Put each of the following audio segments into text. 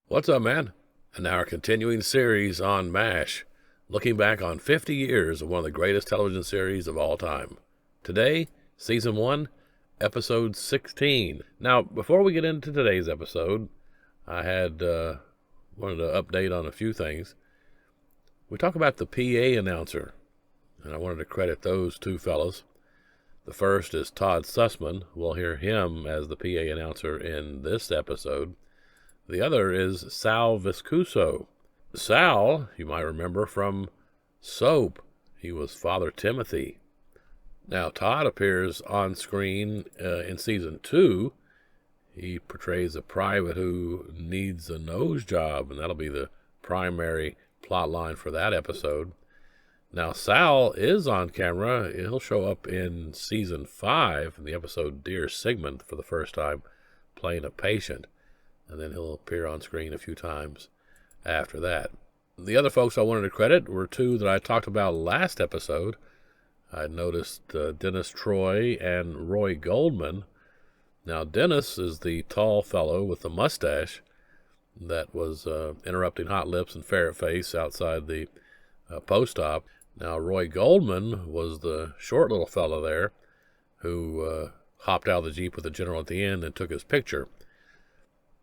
What's up, man? And now our continuing series on MASH, looking back on 50 years of one of the greatest television series of all time. Today, Season 1, Episode 16. Now, before we get into today's episode, I wanted to update on a few things. We talk about the PA announcer, and I wanted to credit those two fellows. The first is Todd Sussman. We'll hear him as the PA announcer in this episode. The other is Sal Viscuso. Sal, you might remember from Soap. He was Father Timothy. Now, Todd appears on screen in Season 2. He portrays a private who needs a nose job, and that'll be the primary plot line for that episode. Now, Sal is on camera. He'll show up in Season 5, in the episode Dear Sigmund, for the first time, playing a patient. And then he'll appear on screen a few times after that. The other folks I wanted to credit were two that I talked about last episode. I noticed Dennis Troy and Roy Goldman. Now, Dennis is the tall fellow with the mustache that was interrupting Hot Lips and Ferret Face outside the post-op. Now, Roy Goldman was the short little fellow there who hopped out of the Jeep with the general at the end and took his picture.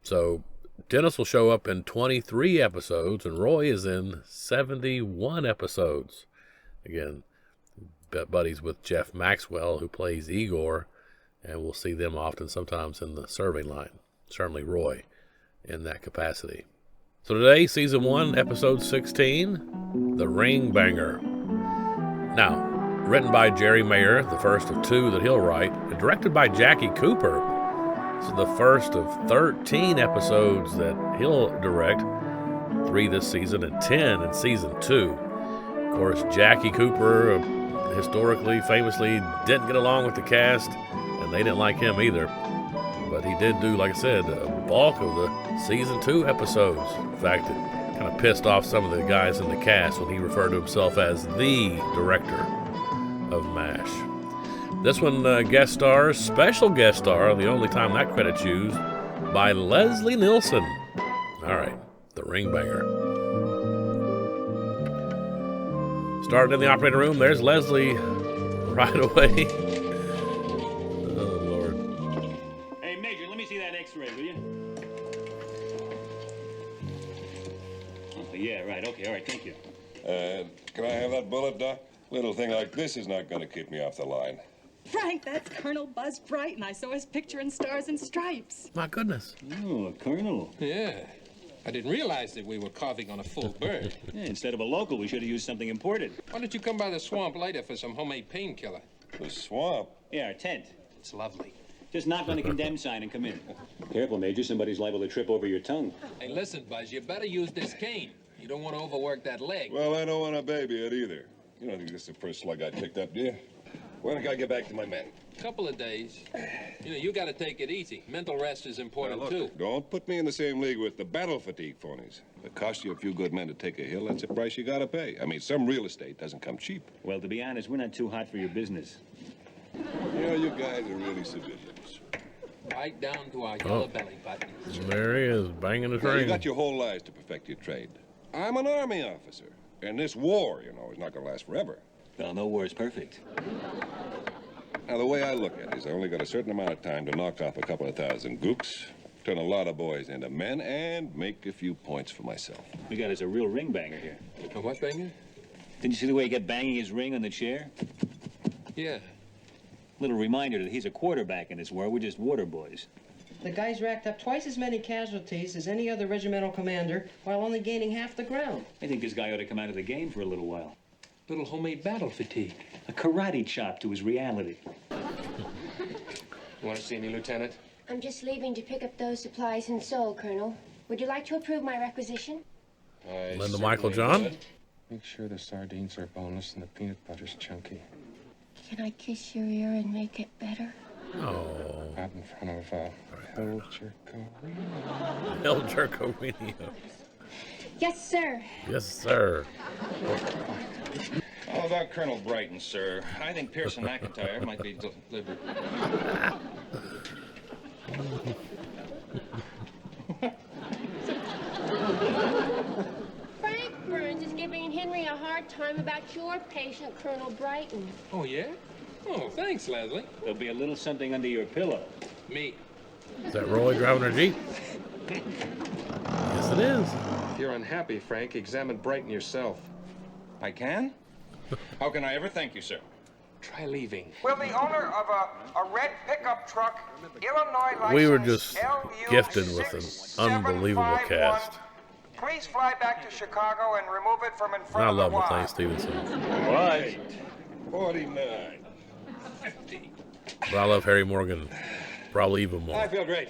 So Dennis will show up in 23 episodes, and Roy is in 71 episodes. Again, buddies with Jeff Maxwell, who plays Igor, and we'll see them often, sometimes in the serving line. Certainly Roy in that capacity. So today, Season 1, Episode 16, The Ringbanger. Now, written by Jerry Mayer, the first of two that he'll write, and directed by Jackie Cooper. This is the first of 13 episodes that he'll direct, 3 this season and 10 in Season 2. Of course, Jackie Cooper historically, famously, didn't get along with the cast, and they didn't like him either. But he did do, like I said, a bulk of the Season 2 episodes. In fact, it kind of pissed off some of the guys in the cast when he referred to himself as the director of MASH. This one special guest star, the only time that credit's used, by Leslie Nielsen. All right, The Ringbanger. Starting in the operating room, there's Leslie right away. Oh, Lord. Hey, Major, let me see that x-ray, will you? Oh, yeah, right, okay, all right, thank you. Can I have that bullet, Doc? Little thing like this is not going to keep me off the line. Frank, that's Colonel Buzz Brighton. I saw his picture in Stars and Stripes. My goodness. Oh, a colonel. Yeah. I didn't realize that we were carving on a full bird. Yeah, instead of a local, we should have used something imported. Why don't you come by the swamp later for some homemade painkiller? The swamp? Yeah, our tent. It's lovely. Just knock on the condemned sign and come in. Careful, Major. Somebody's liable to trip over your tongue. Hey, listen, Buzz, you better use this cane. You don't want to overwork that leg. Well, I don't want to baby it either. You don't think this is the first slug I picked up, do you? When can I get back to my men? Couple of days. You got to take it easy. Mental rest is important, Now, too. look, don't put me in the same league with the battle fatigue phonies. If it costs you a few good men to take a hill, that's the price you got to pay. I mean, some real estate doesn't come cheap. Well, to be honest, we're not too hot for your business. You know, you guys are really civilians. Right down to our yellow belly button. There he is, banging his Now, you ring. got your whole lives to perfect your trade. I'm an army officer, and this war, is not going to last forever. Well, no war is perfect. Now, the way I look at it is I only got a certain amount of time to knock off a couple of thousand gooks, turn a lot of boys into men, and make a few points for myself. We got us a real ring banger here. A what, banger? Didn't you see the way he kept banging his ring on the chair? Yeah. Little reminder that he's a quarterback in this war. We're just water boys. The guys racked up twice as many casualties as any other regimental commander while only gaining half the ground. I think this guy ought to come out of the game for a little while. Little homemade battle fatigue. A karate chop to his reality. You want to see me, Lieutenant? I'm just leaving to pick up those supplies in Seoul, Colonel. Would you like to approve my requisition? Linda Michael John? Make sure the sardines are boneless and the peanut butter's chunky. Can I kiss your ear and make it better? Oh. Out in front of El Jerko. El Jerko. Yes, sir. Yes, sir. How about Colonel Brighton, sir? I think Pearson McIntyre might be delivered. Henry a hard time about your patient, Colonel Brighton. Oh, yeah? Oh, thanks, Leslie. There'll be a little something under your pillow. Me. Is that Roy driving her Jeep? Yes, it is. If you're unhappy, Frank, examine Brighton yourself. I can? How can I ever thank you, sir? Try leaving. Will the owner of a red pickup truck, Illinois license We were just LU gifted with an unbelievable 6751, cast. please fly back to Chicago and remove it from in front I of love the wall. Matthias Stevenson. Right. 49. 50. But I love Harry Morgan probably even more. I feel great.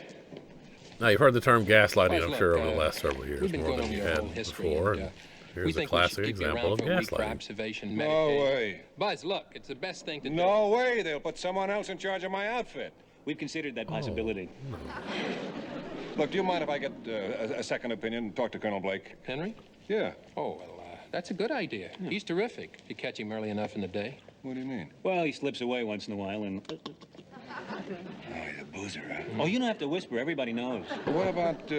Now, you've heard the term gaslighting, I'm Look, sure, over the last several years, We've been more going than over you your had whole history. before. And, And we here's a think classic we should keep you example around of for a week for gaslighting. observation No medication. way. Buzz, look, it's the best thing to do. No way. They'll put someone else in charge of my outfit. We've considered that possibility. Look, do you mind if I get a second opinion and talk to Colonel Blake? Henry? Yeah. Oh, well, that's a good idea. He's terrific. If you catch him early enough in the day. What do you mean? Well, he slips away once in a while and... Oh, he's a boozer, huh? Oh, you don't have to whisper. Everybody knows. What about,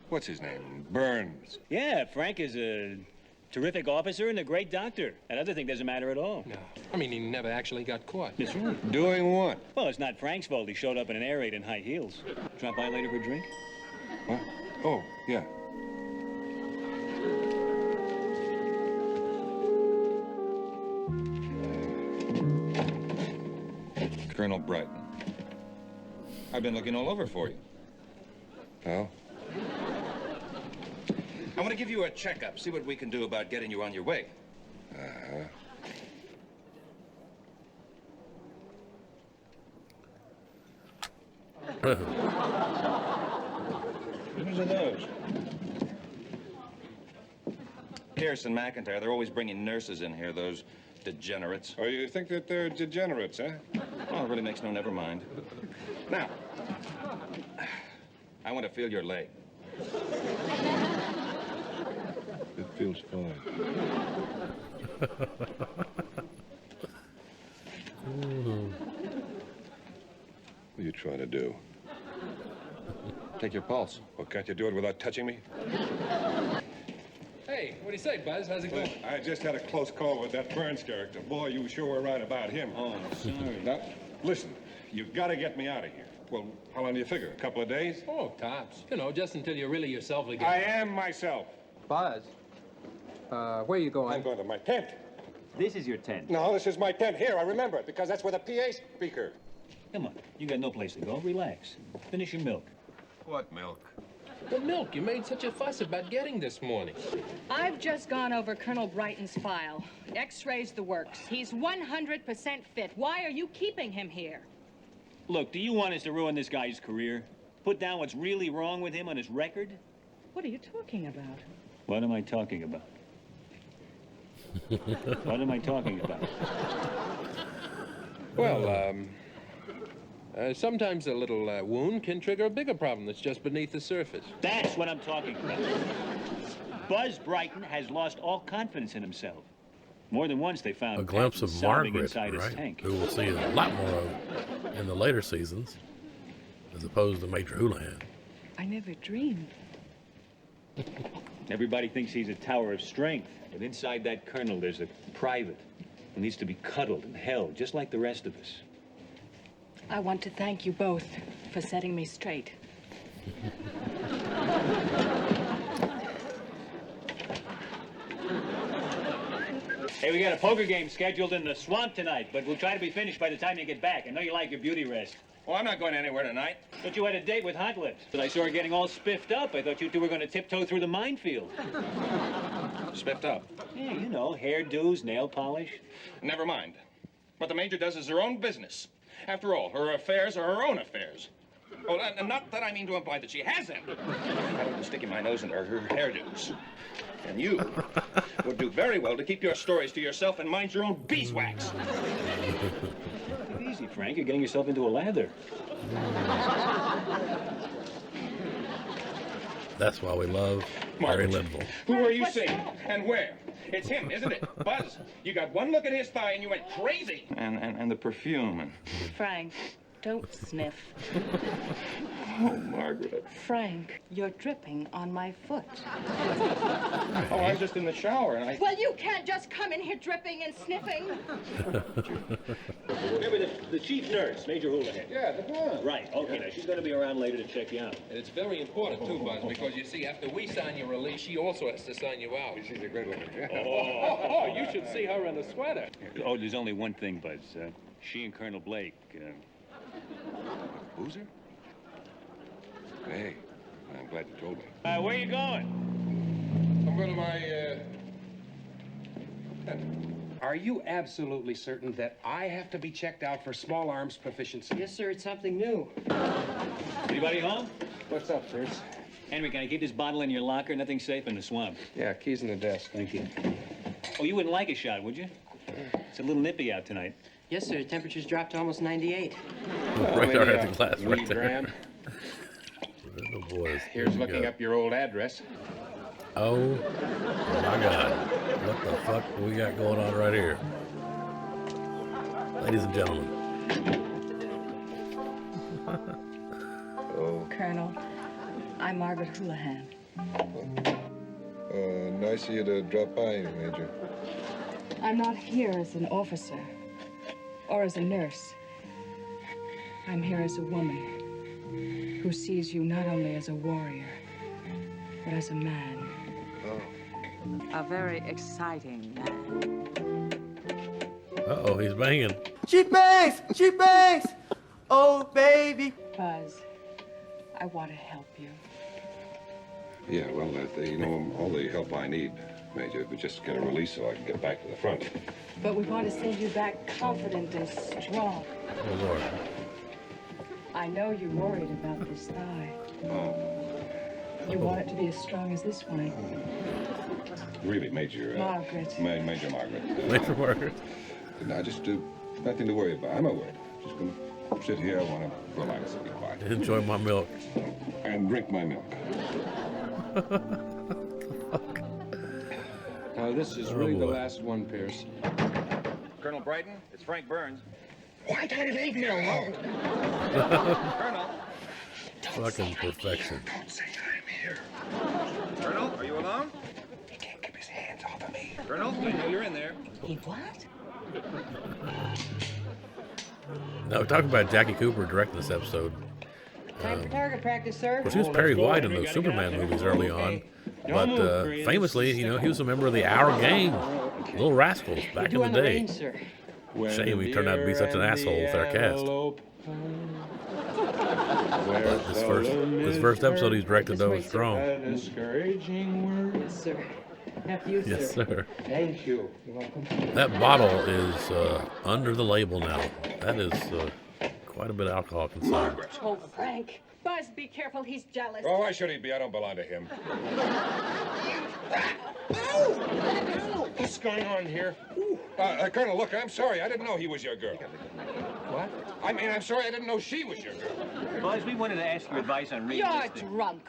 what's his name? Burns. Yeah, Frank is a terrific officer and a great doctor. That other thing doesn't matter at all. No. I mean, he never actually got caught. That's right. Doing what? Well, it's not Frank's fault he showed up in an air raid in high heels. Drop by later for a drink? What? Oh, yeah. Colonel Brighton. I've been looking all over for you. Oh? I want to give you a checkup, see what we can do about getting you on your way. Uh-huh. Whose are those? Pierce and McIntyre, they're always bringing nurses in here, those degenerates. Oh, you think that they're degenerates, huh? Well, it really makes no never mind. Now, I want to feel your leg. It feels fine. What are you trying to do? Take your pulse. Well, can't you do it without touching me? Hey, what do you say, Buzz? How's it going? I just had a close call with that Burns character. Boy, you sure were right about him. Oh, sorry. Now, listen, you've got to get me out of here. Well, how long do you figure? A couple of days? Oh, tops. You know, just until you're really yourself again. I am myself. Buzz, where are you going? I'm going to my tent. This is your tent. No, this is my tent. Here, I remember it, because that's where the PA speaker. Come on. You got no place to go. Relax. Finish your milk. What milk? The milk you made such a fuss about getting this morning. I've just gone over Colonel Brighton's file. X-rays the works. He's 100% fit. Why are you keeping him here? Look, do you want us to ruin this guy's career? Put down what's really wrong with him on his record? What are you talking about? What am I talking about? What am I talking about? Well, sometimes a little wound can trigger a bigger problem that's just beneath the surface. That's what I'm talking about. Buzz Brighton has lost all confidence in himself. More than once they found A glimpse of Patton sobbing Margaret, inside his right? tank. Who we'll see a lot more of in the later seasons, as opposed to Major Houlihan. I never dreamed. Everybody thinks he's a tower of strength, but inside that colonel there's a private who needs to be cuddled and held, just like the rest of us. I want to thank you both for setting me straight. Hey, we got a poker game scheduled in the swamp tonight, but we'll try to be finished by the time you get back. I know you like your beauty rest. Well, I'm not going anywhere tonight. But you had a date with Hot Lips. But I saw her getting all spiffed up. I thought you two were going to tiptoe through the minefield. Spiffed up. Yeah, you know, hairdos, nail polish. Never mind. What the Major does is her own business. After all, her affairs are her own affairs. Oh, and not that I mean to imply that she has them. I don't be sticking my nose into her hairdos. And you would do very well to keep your stories to yourself and mind your own beeswax. Easy, Frank. You're getting yourself into a lather. That's why we love Harry Linville. Who are you seeing? And where? It's him, isn't it? Buzz, you got one look at his thigh and you went crazy. And the perfume. Frank, Don't sniff. Oh, Margaret. Frank, you're dripping on my foot. Oh, I was just in the shower and I... Well, you can't just come in here dripping and sniffing. Remember the chief nurse, Major Houlihan? Yeah, the blonde. Right, okay, now she's going to be around later to check you out. And it's very important, too, Buzz, because you see, after we sign your release, she also has to sign you out. She's a great woman, yeah. Oh, you should see her in the sweater. Oh, there's only one thing, Buzz. She and Colonel Blake, Boozer? Hey, I'm glad you told me. where you going? I'm going to my, Are you absolutely certain that I have to be checked out for small arms proficiency? Yes, sir, it's something new. Anybody home? What's up, Fritz? Henry, can I keep this bottle in your locker? Nothing's safe in the swamp. Yeah, keys in the desk. Thank you. Oh, you wouldn't like a shot, would you? It's a little nippy out tonight. Yes, sir, temperature's dropped to almost 98. Right there at the glass right Lee there. Graham. Oh, boys. Here's looking up your old address. Oh, my God. What the fuck do we got going on right here? Ladies and gentlemen. Oh, Colonel, I'm Margaret Houlihan. nice of you to drop by, Major. I'm not here as an officer or as a nurse. I'm here as a woman who sees you not only as a warrior, but as a man. Oh. A very exciting man. Uh-oh, he's banging. She bangs! She bangs! Oh, baby. Buzz, I want to help you. Yeah, well, you know, all the help I need, Major, but just get a release so I can get back to the front. But we want to send you back confident and strong. Oh, Lord. I know you're worried about this thigh. Oh. You want it to be as strong as this one. Really, Major... Margaret. Major Margaret. Major Margaret. No, just nothing to worry about. I'm not worried. Just gonna sit here. I want to relax and be quiet. Enjoy my milk. And drink my milk. Now, this is really the last one, Pierce. Colonel Brighton, it's Frank Burns. Why can't you leave me alone? Colonel. Fucking perfection. Don't say I'm here. Colonel, are you alone? He can't keep his hands off of me. Colonel, I know you're in there. He what? Now, talking about Jackie Cooper directing this episode. Time for target practice, sir. Well, she was Perry White in those Superman movies early on. But famously, you know, he was a member of the Our Gang, Little Rascals, back in the day. Range, sir. Shame he turned out to be such an asshole with our cast. But this first episode he's directed, though, is strong. Discouraging word. Yes, sir. After you, Yes, sir. Thank you. You're welcome. That bottle is under the label now. That is quite a bit of alcohol consumed. Oh, Frank. Buzz, be careful. He's jealous. Oh, why should he be? I don't belong to him. What's going on here? Colonel, look, I'm sorry. I didn't know he was your girl. What? I mean, I'm sorry I didn't know she was your girl. Buzz, we wanted to ask your advice on reading You're this thing. drunk.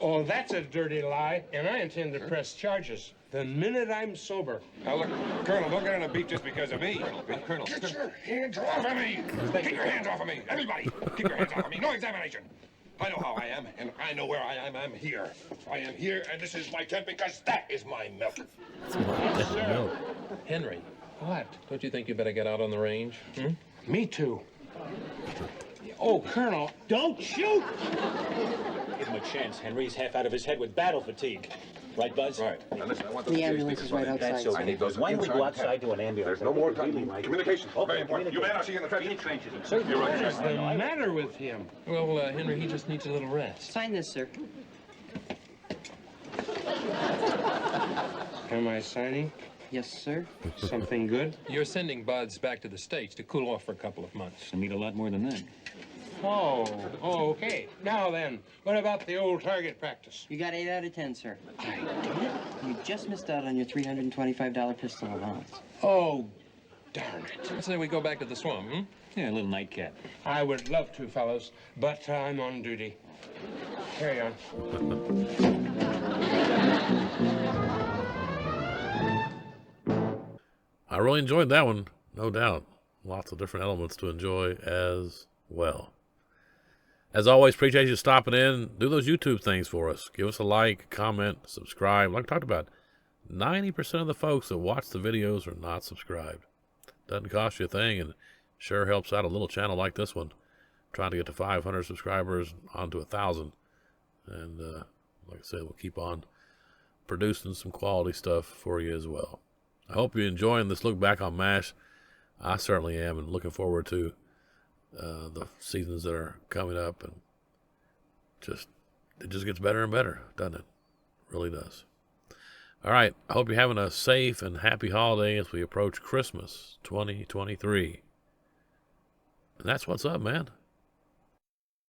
Oh, that's a dirty lie, and I intend to press charges the minute I'm sober. Now, look, Colonel, don't get on a beat just because of me. Colonel, get your hands off of me! Keep your hands off of me! Everybody, keep your hands off of me! No examination! I know how I am, and I know where I am. I'm here. I am here, and this is my tent because that is my milk. No. Henry, What? don't you think you better get out on the range? Me too. Oh, Colonel, don't shoot! Give him a chance, Henry. He's half out of his head with battle fatigue. Right, Buzz? Right. Now, listen, I want The ambulance is right outside. That's okay. Buzz. Why don't we go outside to an ambulance? There's no more Really, time. Mike. Communication. Okay, Very important. You men, I'll see you in the trenches. trenches. You're right. What is the matter with him? Well, Henry, he just needs a little rest. Sign this, sir. Am I signing? Yes, sir. Something good? You're sending Buzz back to the States to cool off for a couple of months. I need a lot more than that. Oh, okay. Now then, what about the old target practice? You got 8 out of 10, sir. I did? You just missed out on your $325 pistol allowance. Oh, darn it. Let's say we go back to the swamp, Yeah, a little nightcap. I would love to, fellows, but I'm on duty. Carry on. I really enjoyed that one, no doubt. Lots of different elements to enjoy as well. As always, appreciate you stopping in. Do those YouTube things for us. Give us a like, comment, subscribe. Like I talked about, 90% of the folks that watch the videos are not subscribed. Doesn't cost you a thing, and sure helps out a little channel like this one. Trying to get to 500 subscribers, on to 1,000. And like I said, we'll keep on producing some quality stuff for you as well. I hope you're enjoying this look back on MASH. I certainly am, and looking forward to the seasons that are coming up, and it just gets better and better, doesn't it? It really does. All right, I hope you're having a safe and happy holiday as we approach Christmas 2023. And that's what's up, man.